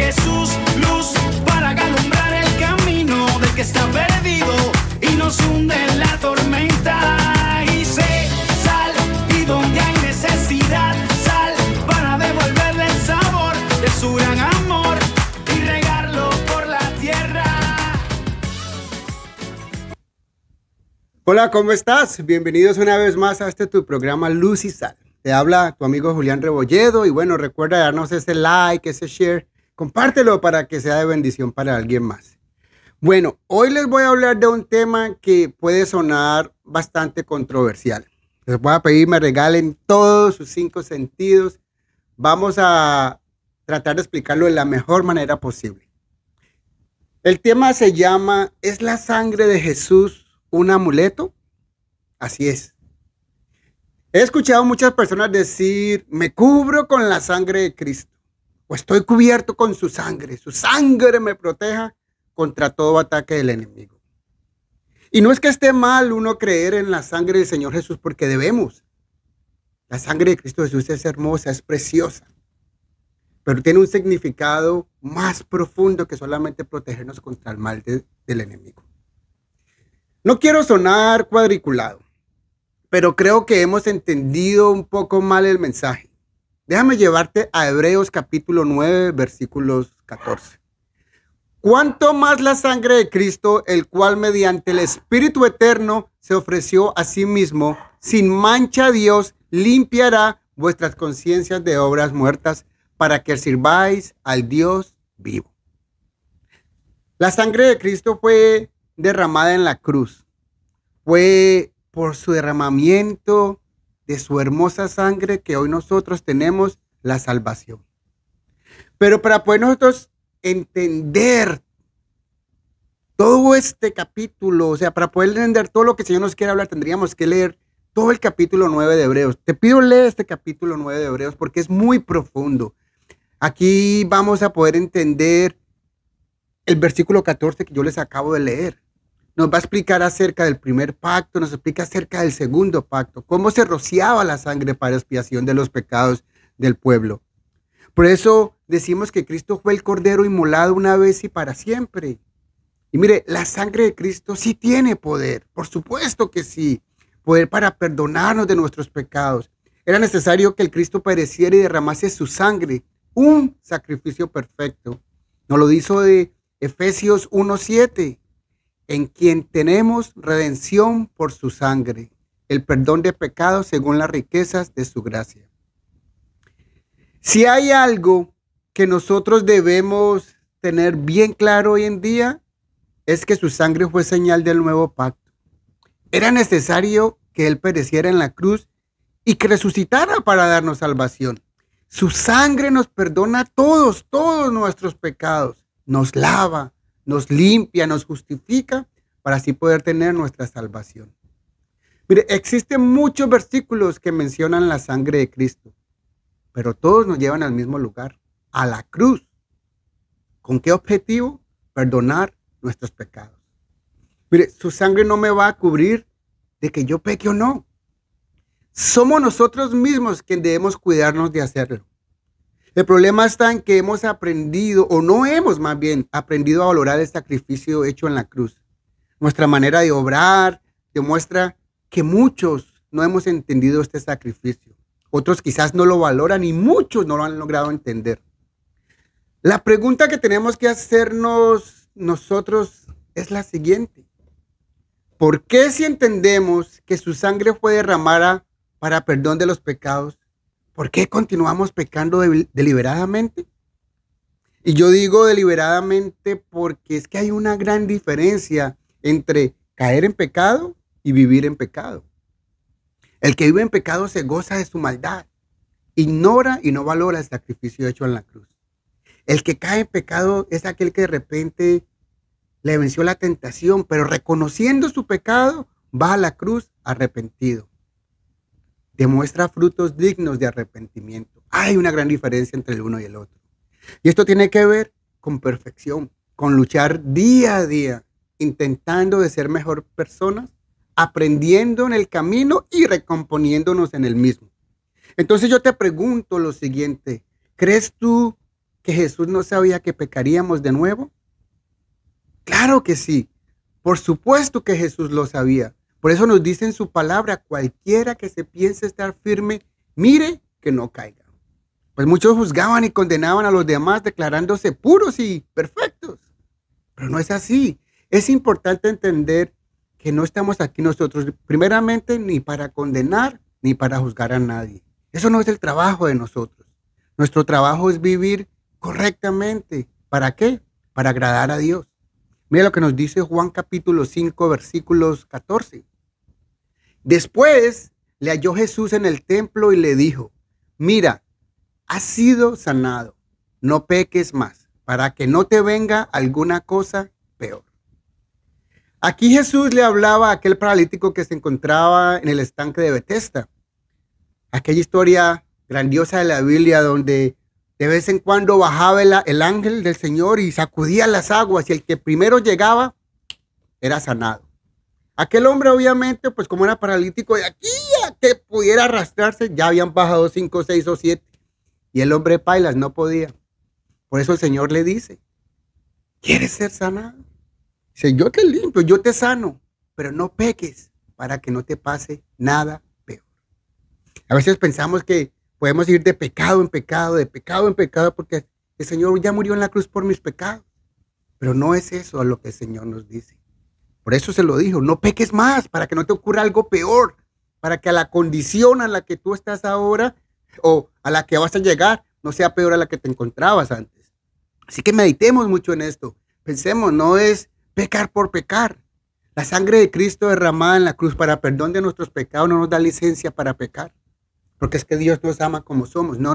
Jesús, luz para alumbrar el camino del que está perdido y nos hunde en la tormenta. Y sé, sal, y donde hay necesidad, sal para devolverle el sabor de su gran amor y regarlo por la tierra. Hola, ¿cómo estás? Bienvenidos una vez más a tu programa Luz y Sal. Te habla tu amigo Julián Rebolledo y bueno, recuerda darnos ese like, ese share, compártelo para que sea de bendición para alguien más. Bueno, hoy les voy a hablar de un tema que puede sonar bastante controversial. Les voy a pedir me regalen todos sus 5 sentidos. Vamos a tratar de explicarlo de la mejor manera posible. El tema se llama ¿es la sangre de Jesús un amuleto? Así es. He escuchado muchas personas decir, me cubro con la sangre de Cristo, o estoy cubierto con su sangre me proteja contra todo ataque del enemigo. Y no es que esté mal uno creer en la sangre del Señor Jesús, porque debemos. La sangre de Cristo Jesús es hermosa, es preciosa, pero tiene un significado más profundo que solamente protegernos contra el mal del enemigo. No quiero sonar cuadriculado, pero creo que hemos entendido un poco mal el mensaje. Déjame llevarte a Hebreos capítulo 9, versículos 14. ¿Cuánto más la sangre de Cristo, el cual mediante el Espíritu Eterno se ofreció a sí mismo, sin mancha a Dios, limpiará vuestras conciencias de obras muertas para que sirváis al Dios vivo? La sangre de Cristo fue derramada en la cruz. Fue por su derramamiento de su hermosa sangre que hoy nosotros tenemos la salvación. Pero para poder nosotros entender todo este capítulo, o sea, para poder entender todo lo que el Señor nos quiere hablar, tendríamos que leer todo el capítulo 9 de Hebreos. Te pido leer este capítulo 9 de Hebreos porque es muy profundo. Aquí vamos a poder entender el versículo 14 que yo les acabo de leer. Nos va a explicar acerca del primer pacto, nos explica acerca del segundo pacto, cómo se rociaba la sangre para expiación de los pecados del pueblo. Por eso decimos que Cristo fue el Cordero inmolado una vez y para siempre. Y mire, la sangre de Cristo sí tiene poder, por supuesto que sí, poder para perdonarnos de nuestros pecados. Era necesario que el Cristo pereciera y derramase su sangre, un sacrificio perfecto. Nos lo dijo de Efesios 1:7. En quien tenemos redención por su sangre, el perdón de pecados según las riquezas de su gracia. Si hay algo que nosotros debemos tener bien claro hoy en día, es que su sangre fue señal del nuevo pacto. Era necesario que Él pereciera en la cruz y que resucitara para darnos salvación. Su sangre nos perdona todos nuestros pecados, nos lava, nos limpia, nos justifica para así poder tener nuestra salvación. Mire, existen muchos versículos que mencionan la sangre de Cristo, pero todos nos llevan al mismo lugar, a la cruz. ¿Con qué objetivo? Perdonar nuestros pecados. Mire, su sangre no me va a cubrir de que yo peque o no. Somos nosotros mismos quienes debemos cuidarnos de hacerlo. El problema está en que hemos aprendido, o no hemos más bien aprendido a valorar el sacrificio hecho en la cruz. Nuestra manera de obrar demuestra que muchos no hemos entendido este sacrificio. Otros quizás no lo valoran y muchos no lo han logrado entender. La pregunta que tenemos que hacernos nosotros es la siguiente. ¿Por qué si entendemos que su sangre fue derramada para perdón de los pecados, ¿por qué continuamos pecando deliberadamente? Y yo digo deliberadamente porque es que hay una gran diferencia entre caer en pecado y vivir en pecado. El que vive en pecado se goza de su maldad, ignora y no valora el sacrificio hecho en la cruz. El que cae en pecado es aquel que de repente le venció la tentación, pero reconociendo su pecado, va a la cruz arrepentido. Demuestra frutos dignos de arrepentimiento. Hay una gran diferencia entre el uno y el otro. Y esto tiene que ver con perfección, con luchar día a día, intentando de ser mejor personas, aprendiendo en el camino y recomponiéndonos en el mismo. Entonces yo te pregunto lo siguiente, ¿crees tú que Jesús no sabía que pecaríamos de nuevo? Claro que sí. Por supuesto que Jesús lo sabía. Por eso nos dice en su palabra, cualquiera que se piense estar firme, mire que no caiga. Pues muchos juzgaban y condenaban a los demás declarándose puros y perfectos. Pero no es así. Es importante entender que no estamos aquí nosotros, primeramente, ni para condenar ni para juzgar a nadie. Eso no es el trabajo de nosotros. Nuestro trabajo es vivir correctamente. ¿Para qué? Para agradar a Dios. Mira lo que nos dice Juan capítulo 5, versículos 14. Después le halló Jesús en el templo y le dijo, mira, has sido sanado, no peques más, para que no te venga alguna cosa peor. Aquí Jesús le hablaba a aquel paralítico que se encontraba en el estanque de Betesda. Aquella historia grandiosa de la Biblia donde de vez en cuando bajaba el ángel del Señor y sacudía las aguas y el que primero llegaba era sanado. Aquel hombre obviamente, pues como era paralítico de aquí a que pudiera arrastrarse, ya habían bajado 5, 6 o 7 y el hombre pailas no podía. Por eso el Señor le dice, ¿quieres ser sanado? Dice, yo te limpio, yo te sano, pero no peques para que no te pase nada peor. A veces pensamos que podemos ir de pecado en pecado, de pecado en pecado, porque el Señor ya murió en la cruz por mis pecados. Pero no es eso a lo que el Señor nos dice. Por eso se lo dijo, no peques más, para que no te ocurra algo peor, para que a la condición a la que tú estás ahora o a la que vas a llegar no sea peor a la que te encontrabas antes. Así que meditemos mucho en esto. Pensemos, no es pecar por pecar. La sangre de Cristo derramada en la cruz para perdón de nuestros pecados no nos da licencia para pecar. Porque es que Dios nos ama como somos. No.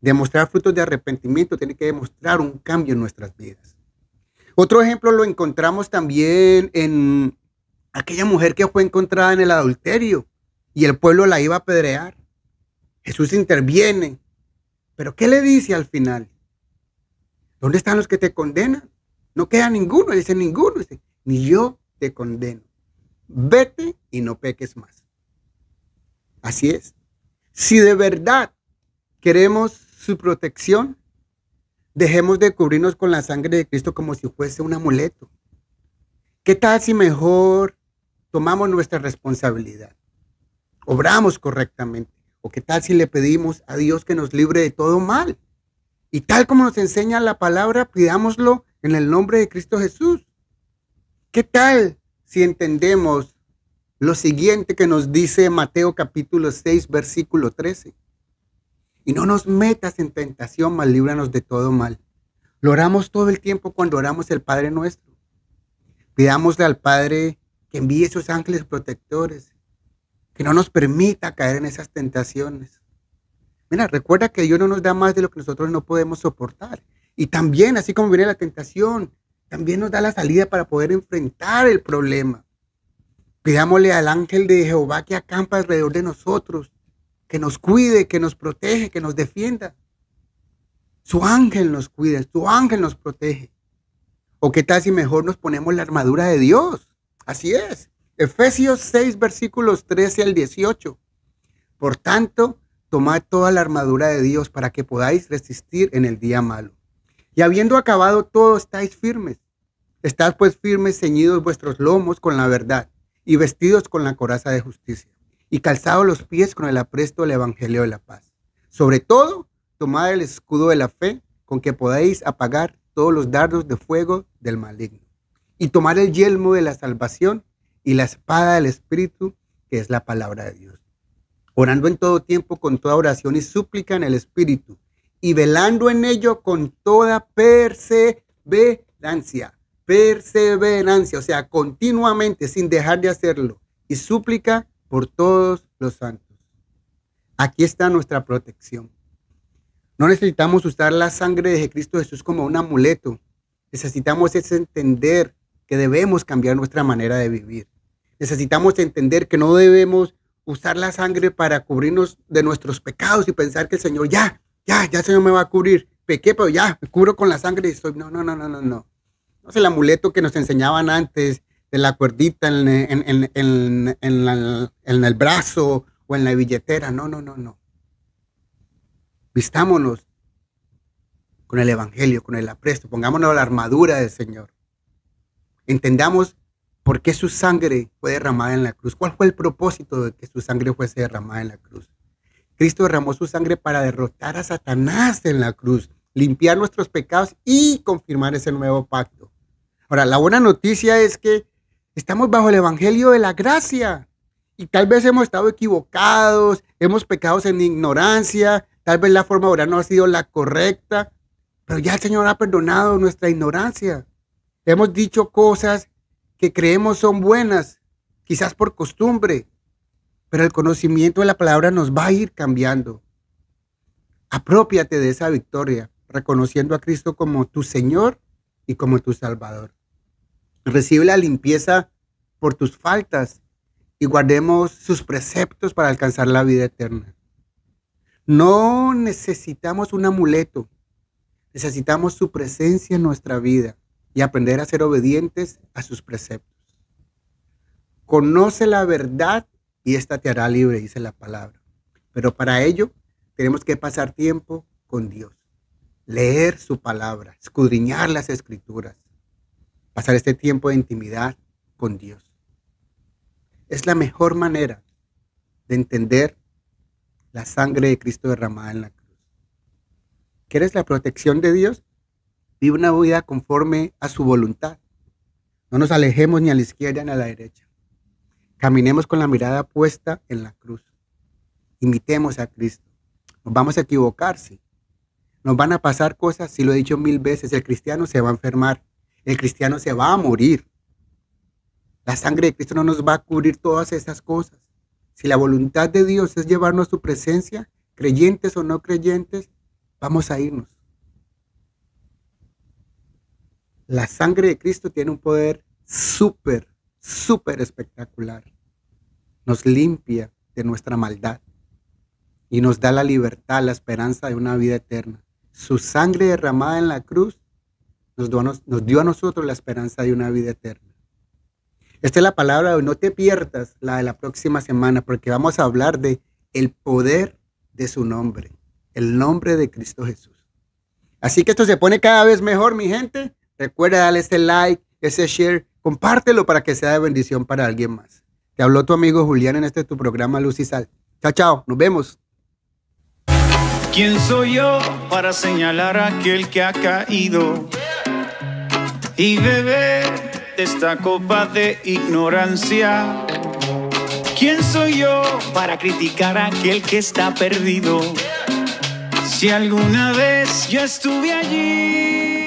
Demostrar frutos de arrepentimiento tiene que demostrar un cambio en nuestras vidas. Otro ejemplo lo encontramos también en aquella mujer que fue encontrada en el adulterio y el pueblo la iba a apedrear. Jesús interviene. ¿Pero qué le dice al final? ¿Dónde están los que te condenan? No queda ninguno, dice ninguno. Dice, ni yo te condeno. Vete y no peques más. Así es. Si de verdad queremos su protección, dejemos de cubrirnos con la sangre de Cristo como si fuese un amuleto. ¿Qué tal si mejor tomamos nuestra responsabilidad? Obramos correctamente. ¿O qué tal si le pedimos a Dios que nos libre de todo mal? Y tal como nos enseña la palabra, pidámoslo en el nombre de Cristo Jesús. ¿Qué tal si entendemos lo siguiente que nos dice Mateo capítulo 6, versículo 13? Y no nos metas en tentación, mas líbranos de todo mal. Lo oramos todo el tiempo cuando oramos el Padre Nuestro. Pidámosle al Padre que envíe sus ángeles protectores, que no nos permita caer en esas tentaciones. Mira, recuerda que Dios no nos da más de lo que nosotros no podemos soportar. Y también, así como viene la tentación, también nos da la salida para poder enfrentar el problema. Pidámosle al ángel de Jehová que acampa alrededor de nosotros, que nos cuide, que nos protege, que nos defienda. Su ángel nos cuida, su ángel nos protege. ¿O qué tal si mejor nos ponemos la armadura de Dios? Así es. Efesios 6, versículos 13 al 18. Por tanto, tomad toda la armadura de Dios para que podáis resistir en el día malo. Y habiendo acabado todo, estáis firmes. Estad pues firmes, ceñidos vuestros lomos con la verdad, y vestidos con la coraza de justicia, y calzados los pies con el apresto del evangelio de la paz. Sobre todo, tomad el escudo de la fe, con que podáis apagar todos los dardos de fuego del maligno. Y tomar el yelmo de la salvación y la espada del Espíritu, que es la palabra de Dios. Orando en todo tiempo con toda oración y súplica en el Espíritu, y velando en ello con toda perseverancia, o sea, continuamente, sin dejar de hacerlo, y súplica por todos los santos. Aquí está nuestra protección. No necesitamos usar la sangre de Cristo Jesús como un amuleto. Necesitamos entender que debemos cambiar nuestra manera de vivir. Necesitamos entender que no debemos usar la sangre para cubrirnos de nuestros pecados y pensar que el Señor ya el Señor me va a cubrir. Pequé, pero ya, me cubro con la sangre y estoy. No. No es el amuleto que nos enseñaban antes de la cuerdita en el brazo o en la billetera. No. Vistámonos con el evangelio, con el apresto. Pongámonos la armadura del Señor. Entendamos por qué su sangre fue derramada en la cruz. ¿Cuál fue el propósito de que su sangre fuese derramada en la cruz? Cristo derramó su sangre para derrotar a Satanás en la cruz, limpiar nuestros pecados y confirmar ese nuevo pacto. Ahora, la buena noticia es que estamos bajo el evangelio de la gracia y tal vez hemos estado equivocados, hemos pecado en ignorancia, tal vez la forma de orar no ha sido la correcta, pero ya el Señor ha perdonado nuestra ignorancia. Hemos dicho cosas que creemos son buenas, quizás por costumbre, pero el conocimiento de la palabra nos va a ir cambiando. Aprópiate de esa victoria, reconociendo a Cristo como tu Señor y como tu Salvador. Recibe la limpieza por tus faltas y guardemos sus preceptos para alcanzar la vida eterna. No necesitamos un amuleto, necesitamos su presencia en nuestra vida y aprender a ser obedientes a sus preceptos. Conoce la verdad y ésta te hará libre, dice la palabra. Pero para ello tenemos que pasar tiempo con Dios, leer su palabra, escudriñar las escrituras, pasar este tiempo de intimidad con Dios. Es la mejor manera de entender la sangre de Cristo derramada en la cruz. ¿Quieres la protección de Dios? Vive una vida conforme a su voluntad. No nos alejemos ni a la izquierda ni a la derecha. Caminemos con la mirada puesta en la cruz. Imitemos a Cristo. Nos vamos a equivocar, sí. Nos van a pasar cosas, sí, lo he dicho 1000 veces. El cristiano se va a enfermar. El cristiano se va a morir. La sangre de Cristo no nos va a cubrir todas esas cosas. Si la voluntad de Dios es llevarnos a su presencia, creyentes o no creyentes, vamos a irnos. La sangre de Cristo tiene un poder súper espectacular. Nos limpia de nuestra maldad y nos da la libertad, la esperanza de una vida eterna. Su sangre derramada en la cruz nos dio a nosotros la esperanza de una vida eterna. Esta es la palabra de hoy. No te pierdas la de la próxima semana porque vamos a hablar de el poder de su nombre, el nombre de Cristo Jesús. Así que esto se pone cada vez mejor, mi gente. Recuerda darle ese like, ese share, compártelo para que sea de bendición para alguien más. Te habló tu amigo Julián en tu programa Luz y Sal. Chao, chao, nos vemos. ¿Quién soy yo para señalar a aquel que ha caído y beber de esta copa de ignorancia? ¿Quién soy yo para criticar a aquel que está perdido? Si alguna vez yo estuve allí.